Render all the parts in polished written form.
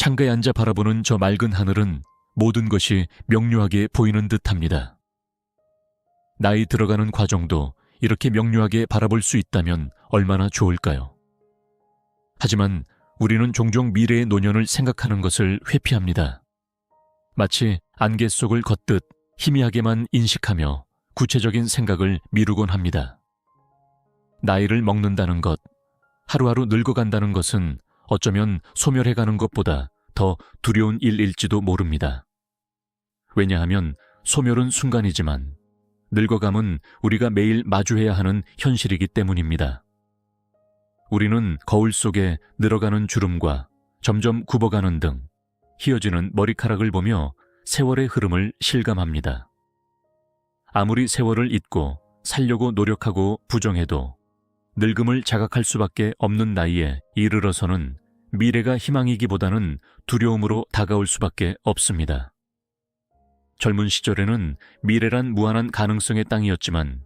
창가에 앉아 바라보는 저 맑은 하늘은 모든 것이 명료하게 보이는 듯합니다. 나이 들어가는 과정도 이렇게 명료하게 바라볼 수 있다면 얼마나 좋을까요? 하지만 우리는 종종 미래의 노년을 생각하는 것을 회피합니다. 마치 안개 속을 걷듯 희미하게만 인식하며 구체적인 생각을 미루곤 합니다. 나이를 먹는다는 것, 하루하루 늙어간다는 것은 어쩌면 소멸해가는 것보다 더 두려운 일일지도 모릅니다. 왜냐하면 소멸은 순간이지만 늙어감은 우리가 매일 마주해야 하는 현실이기 때문입니다. 우리는 거울 속에 늘어가는 주름과 점점 굽어가는 등 휘어지는 머리카락을 보며 세월의 흐름을 실감합니다. 아무리 세월을 잊고 살려고 노력하고 부정해도 늙음을 자각할 수밖에 없는 나이에 이르러서는 미래가 희망이기보다는 두려움으로 다가올 수밖에 없습니다. 젊은 시절에는 미래란 무한한 가능성의 땅이었지만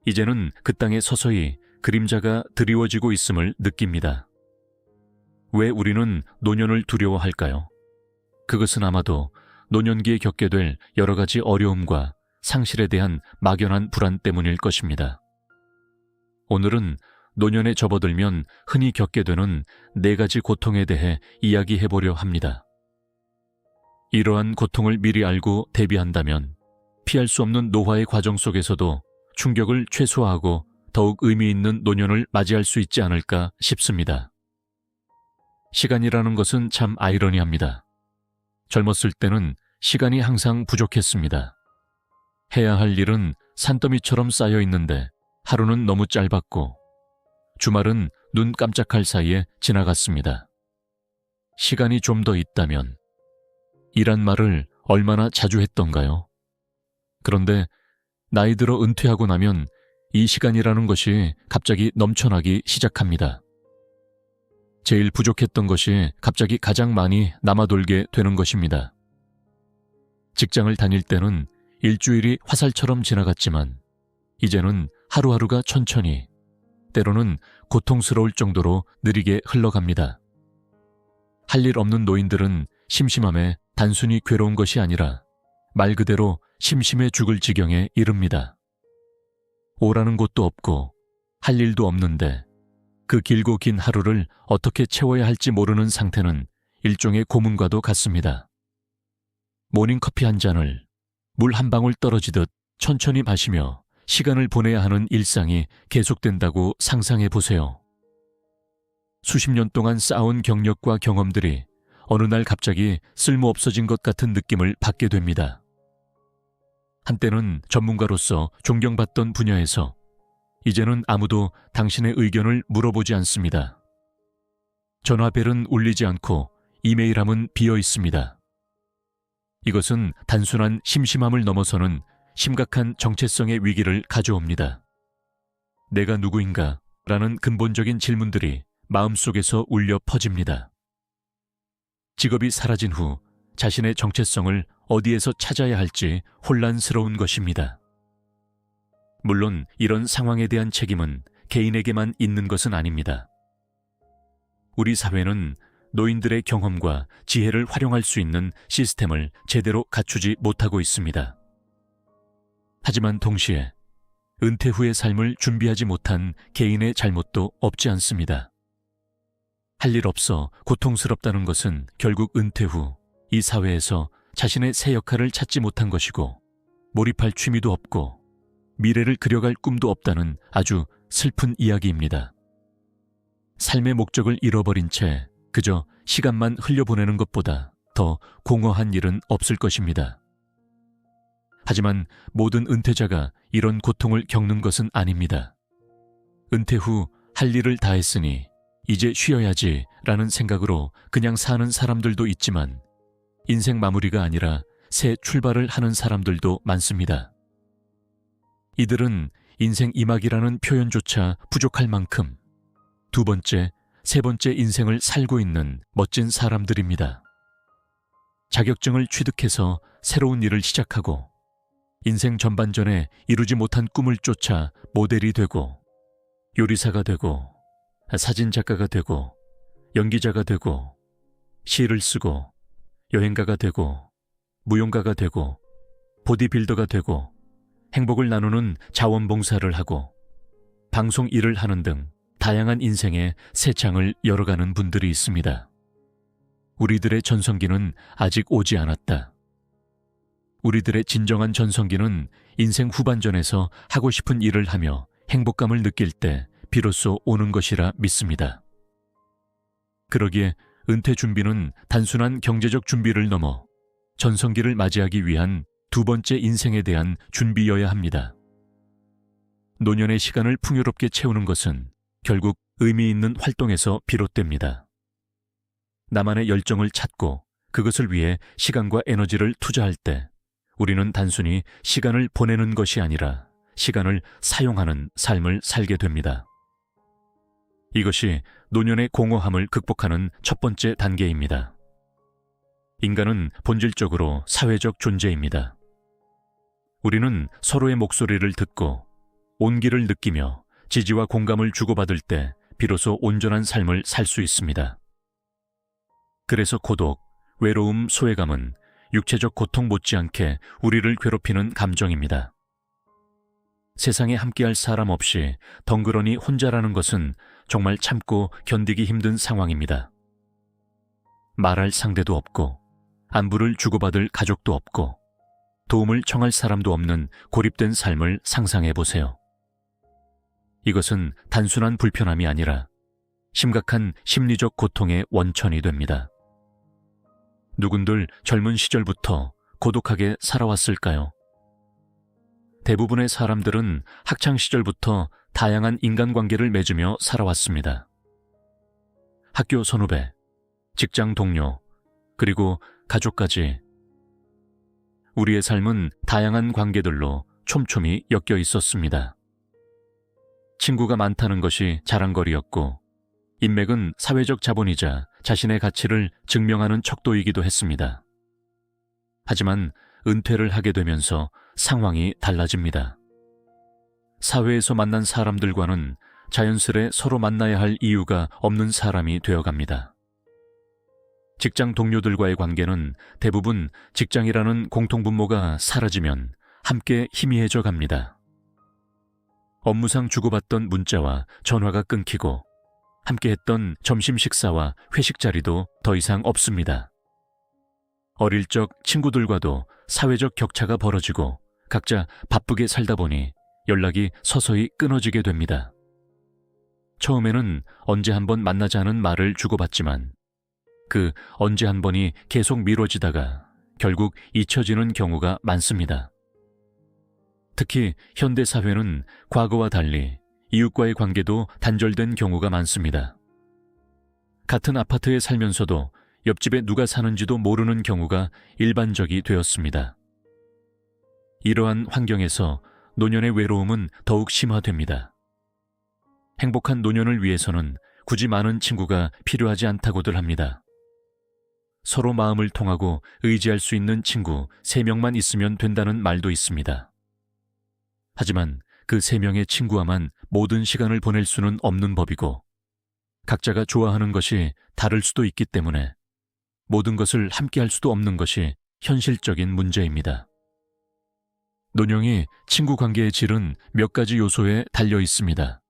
이제는 그 땅에 서서히 그림자가 드리워지고 있음을 느낍니다. 왜 우리는 노년을 두려워할까요? 그것은 아마도 노년기에 겪게 될 여러 가지 어려움과 상실에 대한 막연한 불안 때문일 것입니다. 오늘은 노년에 접어들면 흔히 겪게 되는 4가지 고통에 대해 이야기해보려 합니다. 이러한 고통을 미리 알고 대비한다면 피할 수 없는 노화의 과정 속에서도 충격을 최소화하고 더욱 의미 있는 노년을 맞이할 수 있지 않을까 싶습니다. 시간이라는 것은 참 아이러니합니다. 젊었을 때는 시간이 항상 부족했습니다. 해야 할 일은 산더미처럼 쌓여 있는데 하루는 너무 짧았고 주말은 눈 깜짝할 사이에 지나갔습니다. 시간이 좀 더 있다면 이란 말을 얼마나 자주 했던가요? 그런데 나이 들어 은퇴하고 나면 이 시간이라는 것이 갑자기 넘쳐나기 시작합니다. 제일 부족했던 것이 갑자기 가장 많이 남아돌게 되는 것입니다. 직장을 다닐 때는 일주일이 화살처럼 지나갔지만 이제는 하루하루가 천천히, 때로는 고통스러울 정도로 느리게 흘러갑니다. 할 일 없는 노인들은 심심함에 단순히 괴로운 것이 아니라 말 그대로 심심해 죽을 지경에 이릅니다. 오라는 곳도 없고 할 일도 없는데 그 길고 긴 하루를 어떻게 채워야 할지 모르는 상태는 일종의 고문과도 같습니다. 모닝커피 한 잔을 물 한 방울 떨어지듯 천천히 마시며 시간을 보내야 하는 일상이 계속된다고 상상해 보세요. 수십 년 동안 쌓아온 경력과 경험들이 어느 날 갑자기 쓸모없어진 것 같은 느낌을 받게 됩니다. 한때는 전문가로서 존경받던 분야에서 이제는 아무도 당신의 의견을 물어보지 않습니다. 전화벨은 울리지 않고 이메일함은 비어 있습니다. 이것은 단순한 심심함을 넘어서는 심각한 정체성의 위기를 가져옵니다. 내가 누구인가? 라는 근본적인 질문들이 마음속에서 울려 퍼집니다. 직업이 사라진 후 자신의 정체성을 어디에서 찾아야 할지 혼란스러운 것입니다. 물론 이런 상황에 대한 책임은 개인에게만 있는 것은 아닙니다. 우리 사회는 노인들의 경험과 지혜를 활용할 수 있는 시스템을 제대로 갖추지 못하고 있습니다. 하지만 동시에 은퇴 후의 삶을 준비하지 못한 개인의 잘못도 없지 않습니다. 할 일 없어 고통스럽다는 것은 결국 은퇴 후 이 사회에서 자신의 새 역할을 찾지 못한 것이고 몰입할 취미도 없고 미래를 그려갈 꿈도 없다는 아주 슬픈 이야기입니다. 삶의 목적을 잃어버린 채 그저 시간만 흘려보내는 것보다 더 공허한 일은 없을 것입니다. 하지만 모든 은퇴자가 이런 고통을 겪는 것은 아닙니다. 은퇴 후 할 일을 다 했으니 이제 쉬어야지 라는 생각으로 그냥 사는 사람들도 있지만 인생 마무리가 아니라 새 출발을 하는 사람들도 많습니다. 이들은 인생 이막이라는 표현조차 부족할 만큼 두 번째, 세 번째 인생을 살고 있는 멋진 사람들입니다. 자격증을 취득해서 새로운 일을 시작하고 인생 전반전에 이루지 못한 꿈을 쫓아 모델이 되고 요리사가 되고 사진작가가 되고 연기자가 되고 시를 쓰고 여행가가 되고 무용가가 되고 보디빌더가 되고 행복을 나누는 자원봉사를 하고 방송 일을 하는 등 다양한 인생의 새 창을 열어가는 분들이 있습니다. 우리들의 전성기는 아직 오지 않았다. 우리들의 진정한 전성기는 인생 후반전에서 하고 싶은 일을 하며 행복감을 느낄 때 비로소 오는 것이라 믿습니다. 그러기에 은퇴 준비는 단순한 경제적 준비를 넘어 전성기를 맞이하기 위한 두 번째 인생에 대한 준비여야 합니다. 노년의 시간을 풍요롭게 채우는 것은 결국 의미 있는 활동에서 비롯됩니다. 나만의 열정을 찾고 그것을 위해 시간과 에너지를 투자할 때 우리는 단순히 시간을 보내는 것이 아니라 시간을 사용하는 삶을 살게 됩니다. 이것이 노년의 공허함을 극복하는 첫 번째 단계입니다. 인간은 본질적으로 사회적 존재입니다. 우리는 서로의 목소리를 듣고 온기를 느끼며 지지와 공감을 주고받을 때 비로소 온전한 삶을 살 수 있습니다. 그래서 고독, 외로움, 소외감은 육체적 고통 못지않게 우리를 괴롭히는 감정입니다. 세상에 함께할 사람 없이 덩그러니 혼자라는 것은 정말 참고 견디기 힘든 상황입니다. 말할 상대도 없고 안부를 주고받을 가족도 없고 도움을 청할 사람도 없는 고립된 삶을 상상해 보세요. 이것은 단순한 불편함이 아니라 심각한 심리적 고통의 원천이 됩니다. 누군들 젊은 시절부터 고독하게 살아왔을까요? 대부분의 사람들은 학창 시절부터 다양한 인간관계를 맺으며 살아왔습니다. 학교 선후배, 직장 동료, 그리고 가족까지 우리의 삶은 다양한 관계들로 촘촘히 엮여 있었습니다. 친구가 많다는 것이 자랑거리였고 인맥은 사회적 자본이자 자신의 가치를 증명하는 척도이기도 했습니다. 하지만 은퇴를 하게 되면서 상황이 달라집니다. 사회에서 만난 사람들과는 자연스레 서로 만나야 할 이유가 없는 사람이 되어갑니다. 직장 동료들과의 관계는 대부분 직장이라는 공통분모가 사라지면 함께 희미해져 갑니다. 업무상 주고받던 문자와 전화가 끊기고 함께했던 점심 식사와 회식 자리도 더 이상 없습니다. 어릴 적 친구들과도 사회적 격차가 벌어지고 각자 바쁘게 살다 보니 연락이 서서히 끊어지게 됩니다. 처음에는 언제 한번 만나자는 말을 주고받지만 그 언제 한 번이 계속 미뤄지다가 결국 잊혀지는 경우가 많습니다. 특히 현대사회는 과거와 달리 이웃과의 관계도 단절된 경우가 많습니다. 같은 아파트에 살면서도 옆집에 누가 사는지도 모르는 경우가 일반적이 되었습니다. 이러한 환경에서 노년의 외로움은 더욱 심화됩니다. 행복한 노년을 위해서는 굳이 많은 친구가 필요하지 않다고들 합니다. 서로 마음을 통하고 의지할 수 있는 친구 3명만 있으면 된다는 말도 있습니다. 하지만 그 3명의 친구와만 모든 시간을 보낼 수는 없는 법이고 각자가 좋아하는 것이 다를 수도 있기 때문에 모든 것을 함께 할 수도 없는 것이 현실적인 문제입니다. 노년이 친구 관계의 질은 몇 가지 요소에 달려 있습니다.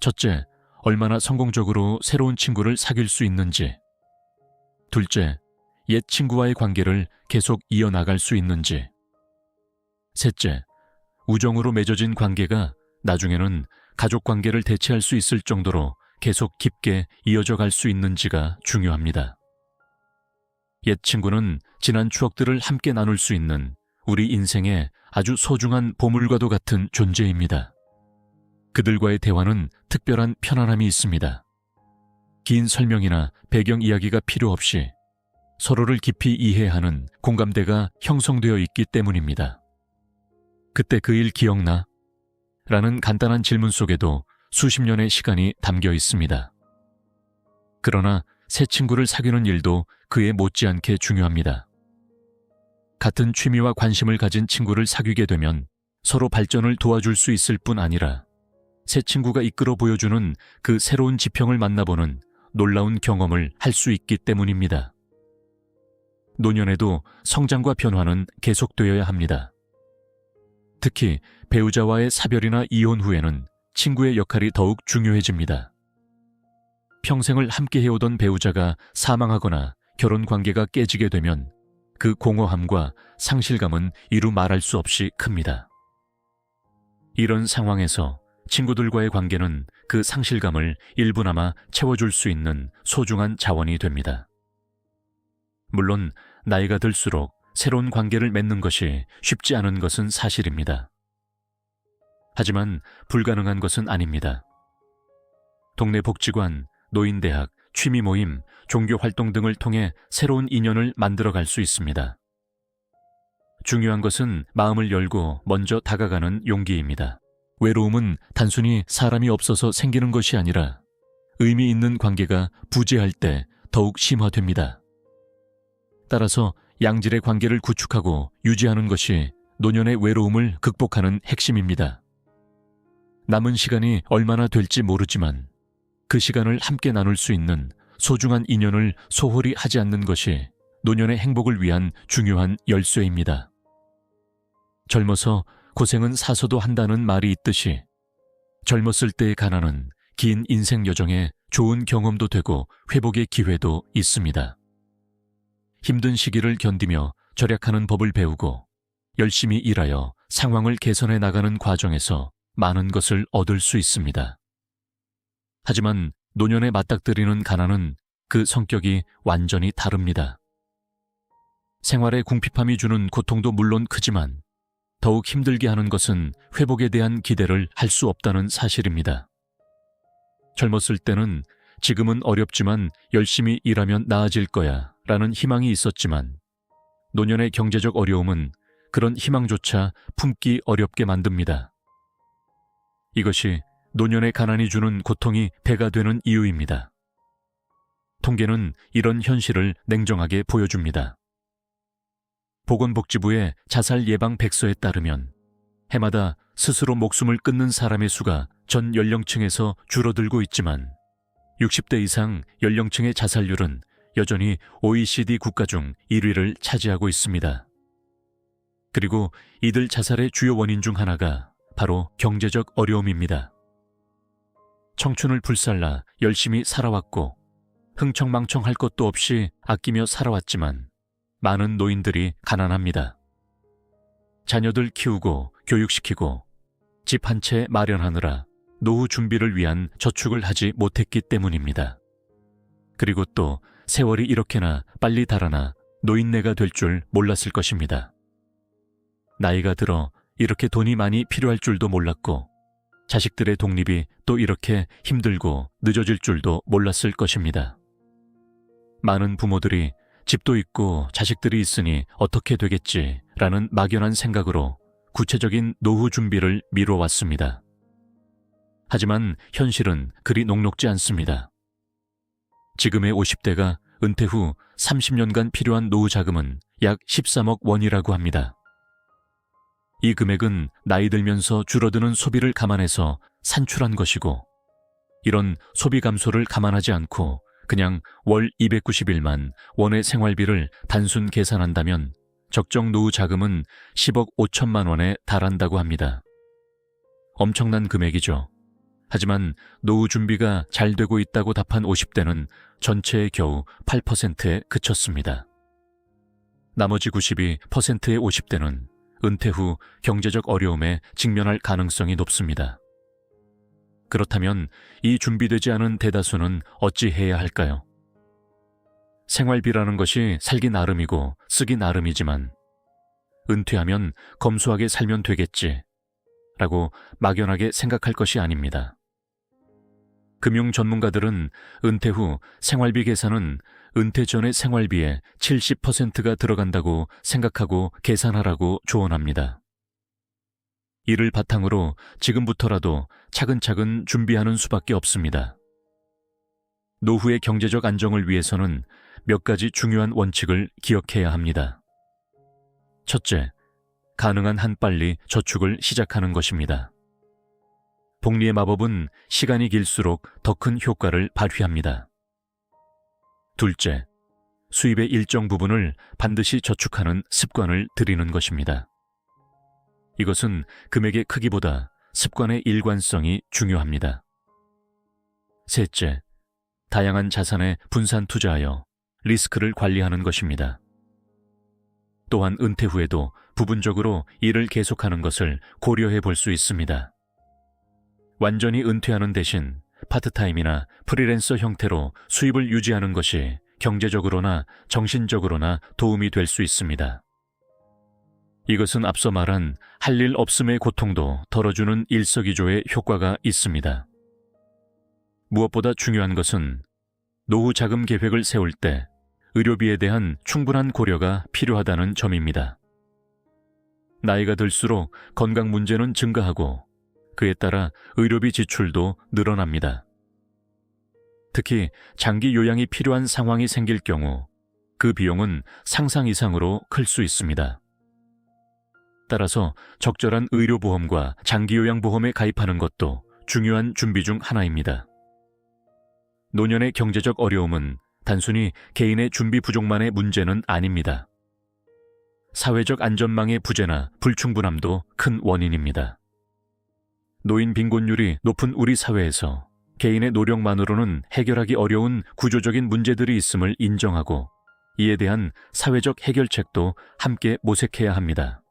첫째, 얼마나 성공적으로 새로운 친구를 사귈 수 있는지. 둘째, 옛 친구와의 관계를 계속 이어나갈 수 있는지. 셋째, 우정으로 맺어진 관계가 나중에는 가족 관계를 대체할 수 있을 정도로 계속 깊게 이어져 갈 수 있는지가 중요합니다. 옛 친구는 지난 추억들을 함께 나눌 수 있는 우리 인생의 아주 소중한 보물과도 같은 존재입니다. 그들과의 대화는 특별한 편안함이 있습니다. 긴 설명이나 배경 이야기가 필요 없이 서로를 깊이 이해하는 공감대가 형성되어 있기 때문입니다. 그때 그 일 기억나? 라는 간단한 질문 속에도 수십 년의 시간이 담겨 있습니다. 그러나 새 친구를 사귀는 일도 그에 못지않게 중요합니다. 같은 취미와 관심을 가진 친구를 사귀게 되면 서로 발전을 도와줄 수 있을 뿐 아니라 새 친구가 이끌어 보여주는 그 새로운 지평을 만나보는 놀라운 경험을 할 수 있기 때문입니다. 노년에도 성장과 변화는 계속되어야 합니다. 특히 배우자와의 사별이나 이혼 후에는 친구의 역할이 더욱 중요해집니다. 평생을 함께 해오던 배우자가 사망하거나 결혼 관계가 깨지게 되면 그 공허함과 상실감은 이루 말할 수 없이 큽니다. 이런 상황에서 친구들과의 관계는 그 상실감을 일부나마 채워줄 수 있는 소중한 자원이 됩니다. 물론 나이가 들수록 새로운 관계를 맺는 것이 쉽지 않은 것은 사실입니다. 하지만 불가능한 것은 아닙니다. 동네 복지관, 노인대학, 취미 모임, 종교 활동 등을 통해 새로운 인연을 만들어갈 수 있습니다. 중요한 것은 마음을 열고 먼저 다가가는 용기입니다. 외로움은 단순히 사람이 없어서 생기는 것이 아니라 의미 있는 관계가 부재할 때 더욱 심화됩니다. 따라서 양질의 관계를 구축하고 유지하는 것이 노년의 외로움을 극복하는 핵심입니다. 남은 시간이 얼마나 될지 모르지만 그 시간을 함께 나눌 수 있는 소중한 인연을 소홀히 하지 않는 것이 노년의 행복을 위한 중요한 열쇠입니다. 젊어서 고생은 사서도 한다는 말이 있듯이 젊었을 때의 가난은 긴 인생 여정에 좋은 경험도 되고 회복의 기회도 있습니다. 힘든 시기를 견디며 절약하는 법을 배우고 열심히 일하여 상황을 개선해 나가는 과정에서 많은 것을 얻을 수 있습니다. 하지만 노년에 맞닥뜨리는 가난은 그 성격이 완전히 다릅니다. 생활의 궁핍함이 주는 고통도 물론 크지만 더욱 힘들게 하는 것은 회복에 대한 기대를 할 수 없다는 사실입니다. 젊었을 때는 지금은 어렵지만 열심히 일하면 나아질 거야 라는 희망이 있었지만 노년의 경제적 어려움은 그런 희망조차 품기 어렵게 만듭니다. 이것이 노년의 가난이 주는 고통이 배가 되는 이유입니다. 통계는 이런 현실을 냉정하게 보여줍니다. 보건복지부의 자살 예방 백서에 따르면 해마다 스스로 목숨을 끊는 사람의 수가 전 연령층에서 줄어들고 있지만 60대 이상 연령층의 자살률은 여전히 OECD 국가 중 1위를 차지하고 있습니다. 그리고 이들 자살의 주요 원인 중 하나가 바로 경제적 어려움입니다. 청춘을 불살라 열심히 살아왔고 흥청망청할 것도 없이 아끼며 살아왔지만 많은 노인들이 가난합니다. 자녀들 키우고 교육시키고 집 한 채 마련하느라 노후 준비를 위한 저축을 하지 못했기 때문입니다. 그리고 또 세월이 이렇게나 빨리 달아나 노인네가 될 줄 몰랐을 것입니다. 나이가 들어 이렇게 돈이 많이 필요할 줄도 몰랐고 자식들의 독립이 또 이렇게 힘들고 늦어질 줄도 몰랐을 것입니다. 많은 부모들이 집도 있고 자식들이 있으니 어떻게 되겠지라는 막연한 생각으로 구체적인 노후 준비를 미뤄왔습니다. 하지만 현실은 그리 녹록지 않습니다. 지금의 50대가 은퇴 후 30년간 필요한 노후 자금은 약 13억 원이라고 합니다. 이 금액은 나이 들면서 줄어드는 소비를 감안해서 산출한 것이고 이런 소비 감소를 감안하지 않고 그냥 월 291만 원의 생활비를 단순 계산한다면 적정 노후 자금은 10억 5천만 원에 달한다고 합니다. 엄청난 금액이죠. 하지만 노후 준비가 잘 되고 있다고 답한 50대는 전체의 겨우 8%에 그쳤습니다. 나머지 92%의 50대는 은퇴 후 경제적 어려움에 직면할 가능성이 높습니다. 그렇다면 이 준비되지 않은 대다수는 어찌 해야 할까요? 생활비라는 것이 살기 나름이고 쓰기 나름이지만 은퇴하면 검소하게 살면 되겠지 라고 막연하게 생각할 것이 아닙니다. 금융 전문가들은 은퇴 후 생활비 계산은 은퇴 전의 생활비의 70%가 들어간다고 생각하고 계산하라고 조언합니다. 이를 바탕으로 지금부터라도 차근차근 준비하는 수밖에 없습니다. 노후의 경제적 안정을 위해서는 몇 가지 중요한 원칙을 기억해야 합니다. 첫째, 가능한 한 빨리 저축을 시작하는 것입니다. 복리의 마법은 시간이 길수록 더 큰 효과를 발휘합니다. 둘째, 수입의 일정 부분을 반드시 저축하는 습관을 들이는 것입니다. 이것은 금액의 크기보다 습관의 일관성이 중요합니다. 셋째, 다양한 자산에 분산 투자하여 리스크를 관리하는 것입니다. 또한 은퇴 후에도 부분적으로 일을 계속하는 것을 고려해 볼 수 있습니다. 완전히 은퇴하는 대신 파트타임이나 프리랜서 형태로 수입을 유지하는 것이 경제적으로나 정신적으로나 도움이 될 수 있습니다. 이것은 앞서 말한 할 일 없음의 고통도 덜어주는 일석이조의 효과가 있습니다. 무엇보다 중요한 것은 노후 자금 계획을 세울 때 의료비에 대한 충분한 고려가 필요하다는 점입니다. 나이가 들수록 건강 문제는 증가하고 그에 따라 의료비 지출도 늘어납니다. 특히 장기 요양이 필요한 상황이 생길 경우 그 비용은 상상 이상으로 클 수 있습니다. 따라서 적절한 의료보험과 장기요양보험에 가입하는 것도 중요한 준비 중 하나입니다. 노년의 경제적 어려움은 단순히 개인의 준비 부족만의 문제는 아닙니다. 사회적 안전망의 부재나 불충분함도 큰 원인입니다. 노인 빈곤율이 높은 우리 사회에서 개인의 노력만으로는 해결하기 어려운 구조적인 문제들이 있음을 인정하고 이에 대한 사회적 해결책도 함께 모색해야 합니다.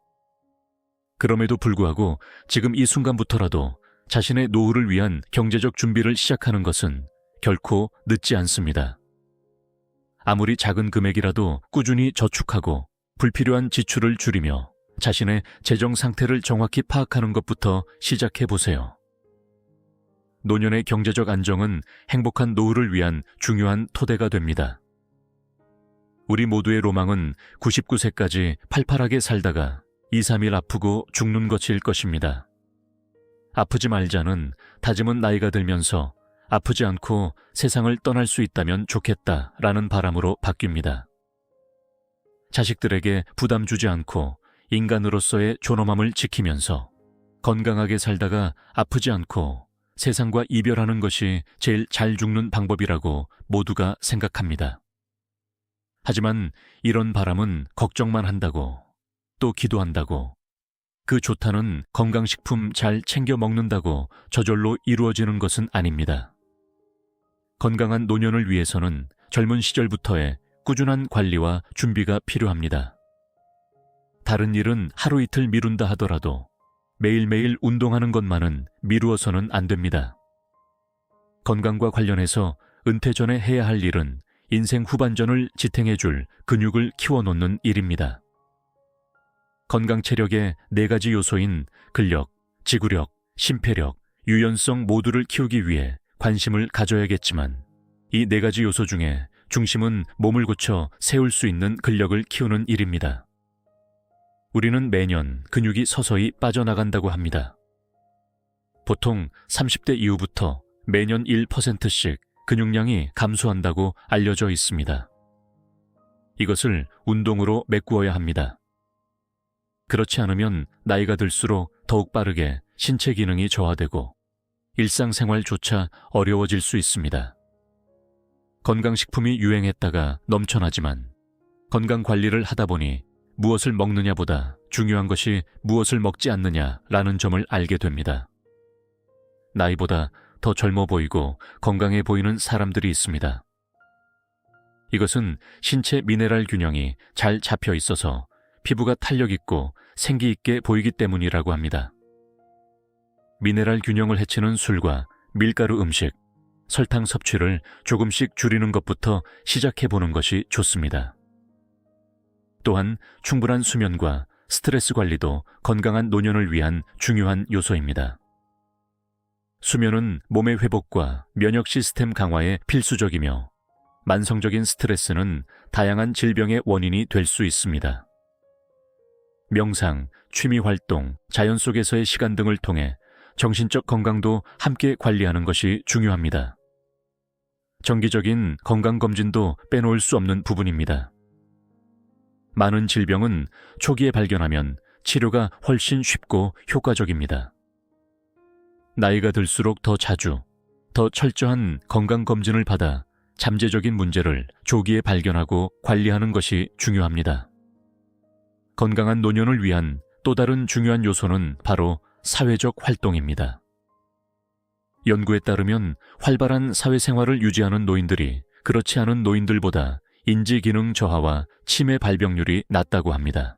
그럼에도 불구하고 지금 이 순간부터라도 자신의 노후를 위한 경제적 준비를 시작하는 것은 결코 늦지 않습니다. 아무리 작은 금액이라도 꾸준히 저축하고 불필요한 지출을 줄이며 자신의 재정 상태를 정확히 파악하는 것부터 시작해 보세요. 노년의 경제적 안정은 행복한 노후를 위한 중요한 토대가 됩니다. 우리 모두의 로망은 99세까지 팔팔하게 살다가 2, 3일 아프고 죽는 것일 것입니다. 아프지 말자는 다짐은 나이가 들면서 아프지 않고 세상을 떠날 수 있다면 좋겠다라는 바람으로 바뀝니다. 자식들에게 부담 주지 않고 인간으로서의 존엄함을 지키면서 건강하게 살다가 아프지 않고 세상과 이별하는 것이 제일 잘 죽는 방법이라고 모두가 생각합니다. 하지만 이런 바람은 걱정만 한다고 또 기도한다고 그 좋다는 건강식품 잘 챙겨 먹는다고 저절로 이루어지는 것은 아닙니다. 건강한 노년을 위해서는 젊은 시절부터의 꾸준한 관리와 준비가 필요합니다. 다른 일은 하루 이틀 미룬다 하더라도 매일매일 운동하는 것만은 미루어서는 안 됩니다. 건강과 관련해서 은퇴 전에 해야 할 일은 인생 후반전을 지탱해줄 근육을 키워놓는 일입니다. 건강 체력의 4가지 요소인 근력, 지구력, 심폐력, 유연성 모두를 키우기 위해 관심을 가져야겠지만 이 4가지 요소 중에 중심은 몸을 고쳐 세울 수 있는 근력을 키우는 일입니다. 우리는 매년 근육이 서서히 빠져나간다고 합니다. 보통 30대 이후부터 매년 1%씩 근육량이 감소한다고 알려져 있습니다. 이것을 운동으로 메꾸어야 합니다. 그렇지 않으면 나이가 들수록 더욱 빠르게 신체 기능이 저하되고 일상생활조차 어려워질 수 있습니다. 건강식품이 유행했다가 넘쳐나지만 건강관리를 하다 보니 무엇을 먹느냐보다 중요한 것이 무엇을 먹지 않느냐라는 점을 알게 됩니다. 나이보다 더 젊어 보이고 건강해 보이는 사람들이 있습니다. 이것은 신체 미네랄 균형이 잘 잡혀 있어서 피부가 탄력 있고 생기 있게 보이기 때문이라고 합니다. 미네랄 균형을 해치는 술과 밀가루 음식, 설탕 섭취를 조금씩 줄이는 것부터 시작해 보는 것이 좋습니다. 또한 충분한 수면과 스트레스 관리도 건강한 노년을 위한 중요한 요소입니다. 수면은 몸의 회복과 면역 시스템 강화에 필수적이며 만성적인 스트레스는 다양한 질병의 원인이 될 수 있습니다. 명상, 취미활동, 자연 속에서의 시간 등을 통해 정신적 건강도 함께 관리하는 것이 중요합니다. 정기적인 건강검진도 빼놓을 수 없는 부분입니다. 많은 질병은 초기에 발견하면 치료가 훨씬 쉽고 효과적입니다. 나이가 들수록 더 자주, 더 철저한 건강검진을 받아 잠재적인 문제를 조기에 발견하고 관리하는 것이 중요합니다. 건강한 노년을 위한 또 다른 중요한 요소는 바로 사회적 활동입니다. 연구에 따르면 활발한 사회생활을 유지하는 노인들이 그렇지 않은 노인들보다 인지기능 저하와 치매 발병률이 낮다고 합니다.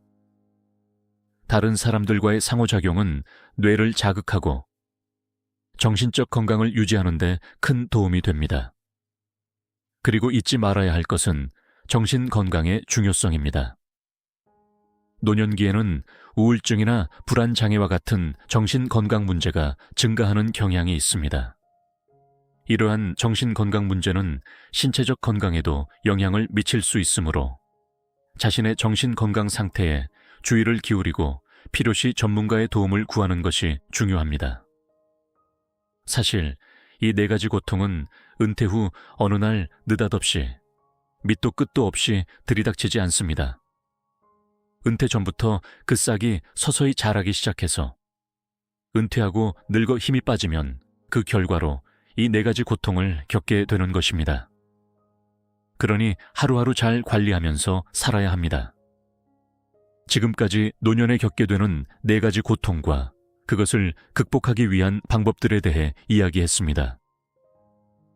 다른 사람들과의 상호작용은 뇌를 자극하고 정신적 건강을 유지하는 데 큰 도움이 됩니다. 그리고 잊지 말아야 할 것은 정신 건강의 중요성입니다. 노년기에는 우울증이나 불안장애와 같은 정신 건강 문제가 증가하는 경향이 있습니다. 이러한 정신 건강 문제는 신체적 건강에도 영향을 미칠 수 있으므로 자신의 정신 건강 상태에 주의를 기울이고 필요시 전문가의 도움을 구하는 것이 중요합니다. 사실 이 4가지 고통은 은퇴 후 어느 날 느닷없이 밑도 끝도 없이 들이닥치지 않습니다. 은퇴 전부터 그 싹이 서서히 자라기 시작해서 은퇴하고 늙어 힘이 빠지면 그 결과로 이 4가지 고통을 겪게 되는 것입니다. 그러니 하루하루 잘 관리하면서 살아야 합니다. 지금까지 노년에 겪게 되는 4가지 고통과 그것을 극복하기 위한 방법들에 대해 이야기했습니다.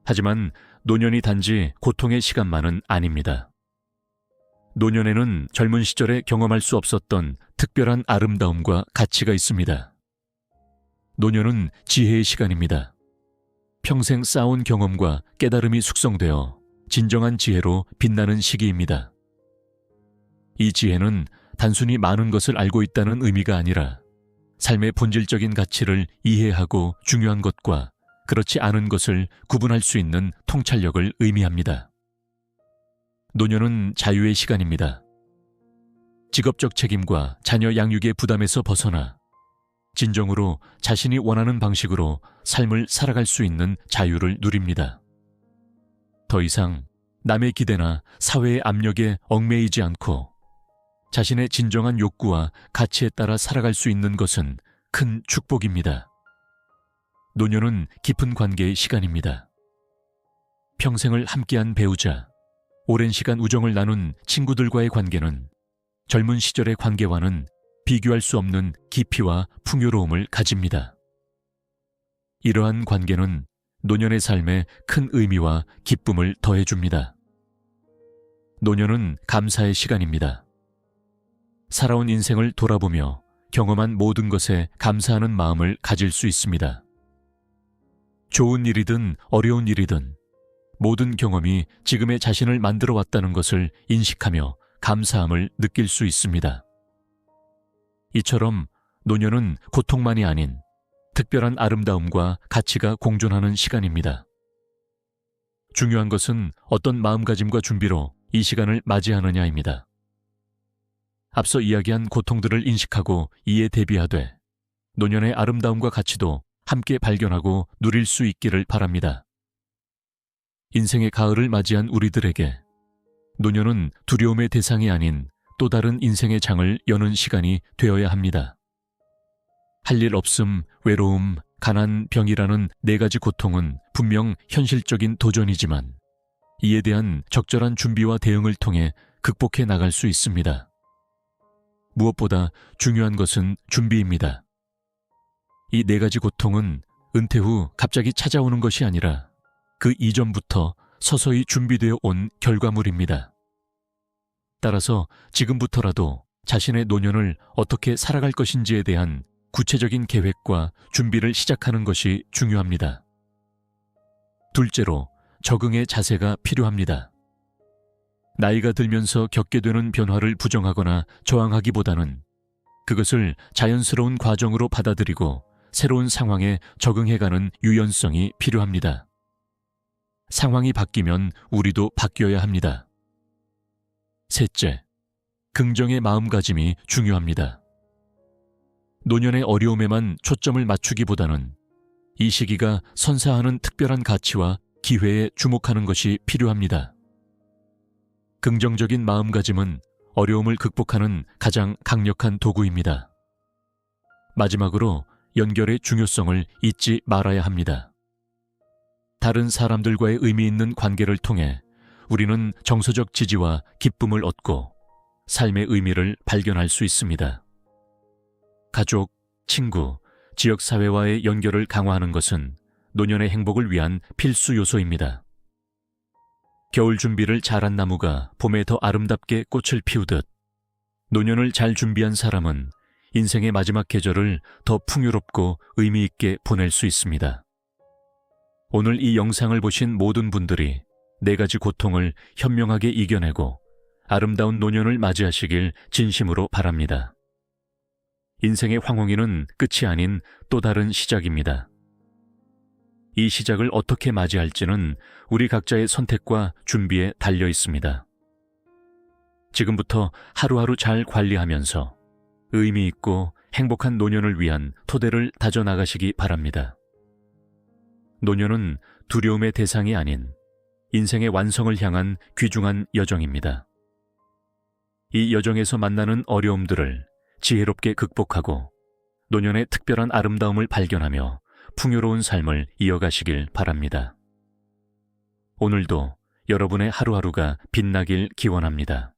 하지만 노년이 단지 고통의 시간만은 아닙니다. 노년에는 젊은 시절에 경험할 수 없었던 특별한 아름다움과 가치가 있습니다. 노년은 지혜의 시간입니다. 평생 쌓아온 경험과 깨달음이 숙성되어 진정한 지혜로 빛나는 시기입니다. 이 지혜는 단순히 많은 것을 알고 있다는 의미가 아니라 삶의 본질적인 가치를 이해하고 중요한 것과 그렇지 않은 것을 구분할 수 있는 통찰력을 의미합니다. 노년은 자유의 시간입니다. 직업적 책임과 자녀 양육의 부담에서 벗어나 진정으로 자신이 원하는 방식으로 삶을 살아갈 수 있는 자유를 누립니다. 더 이상 남의 기대나 사회의 압력에 얽매이지 않고 자신의 진정한 욕구와 가치에 따라 살아갈 수 있는 것은 큰 축복입니다. 노년은 깊은 관계의 시간입니다. 평생을 함께한 배우자, 오랜 시간 우정을 나눈 친구들과의 관계는 젊은 시절의 관계와는 비교할 수 없는 깊이와 풍요로움을 가집니다. 이러한 관계는 노년의 삶에 큰 의미와 기쁨을 더해줍니다. 노년은 감사의 시간입니다. 살아온 인생을 돌아보며 경험한 모든 것에 감사하는 마음을 가질 수 있습니다. 좋은 일이든 어려운 일이든 모든 경험이 지금의 자신을 만들어 왔다는 것을 인식하며 감사함을 느낄 수 있습니다. 이처럼 노년은 고통만이 아닌 특별한 아름다움과 가치가 공존하는 시간입니다. 중요한 것은 어떤 마음가짐과 준비로 이 시간을 맞이하느냐입니다. 앞서 이야기한 고통들을 인식하고 이에 대비하되 노년의 아름다움과 가치도 함께 발견하고 누릴 수 있기를 바랍니다. 인생의 가을을 맞이한 우리들에게 노년은 두려움의 대상이 아닌 또 다른 인생의 장을 여는 시간이 되어야 합니다. 할 일 없음, 외로움, 가난, 병이라는 4가지 고통은 분명 현실적인 도전이지만 이에 대한 적절한 준비와 대응을 통해 극복해 나갈 수 있습니다. 무엇보다 중요한 것은 준비입니다. 이 4가지 고통은 은퇴 후 갑자기 찾아오는 것이 아니라 그 이전부터 서서히 준비되어 온 결과물입니다. 따라서 지금부터라도 자신의 노년을 어떻게 살아갈 것인지에 대한 구체적인 계획과 준비를 시작하는 것이 중요합니다. 둘째로, 적응의 자세가 필요합니다. 나이가 들면서 겪게 되는 변화를 부정하거나 저항하기보다는 그것을 자연스러운 과정으로 받아들이고 새로운 상황에 적응해가는 유연성이 필요합니다. 상황이 바뀌면 우리도 바뀌어야 합니다. 셋째, 긍정의 마음가짐이 중요합니다. 노년의 어려움에만 초점을 맞추기보다는 이 시기가 선사하는 특별한 가치와 기회에 주목하는 것이 필요합니다. 긍정적인 마음가짐은 어려움을 극복하는 가장 강력한 도구입니다. 마지막으로 연결의 중요성을 잊지 말아야 합니다. 다른 사람들과의 의미 있는 관계를 통해 우리는 정서적 지지와 기쁨을 얻고 삶의 의미를 발견할 수 있습니다. 가족, 친구, 지역사회와의 연결을 강화하는 것은 노년의 행복을 위한 필수 요소입니다. 겨울 준비를 잘한 나무가 봄에 더 아름답게 꽃을 피우듯 노년을 잘 준비한 사람은 인생의 마지막 계절을 더 풍요롭고 의미 있게 보낼 수 있습니다. 오늘 이 영상을 보신 모든 분들이 4가지 고통을 현명하게 이겨내고 아름다운 노년을 맞이하시길 진심으로 바랍니다. 인생의 황홍이는 끝이 아닌 또 다른 시작입니다. 이 시작을 어떻게 맞이할지는 우리 각자의 선택과 준비에 달려 있습니다. 지금부터 하루하루 잘 관리하면서 의미 있고 행복한 노년을 위한 토대를 다져나가시기 바랍니다. 노년은 두려움의 대상이 아닌 인생의 완성을 향한 귀중한 여정입니다. 이 여정에서 만나는 어려움들을 지혜롭게 극복하고 노년의 특별한 아름다움을 발견하며 풍요로운 삶을 이어가시길 바랍니다. 오늘도 여러분의 하루하루가 빛나길 기원합니다.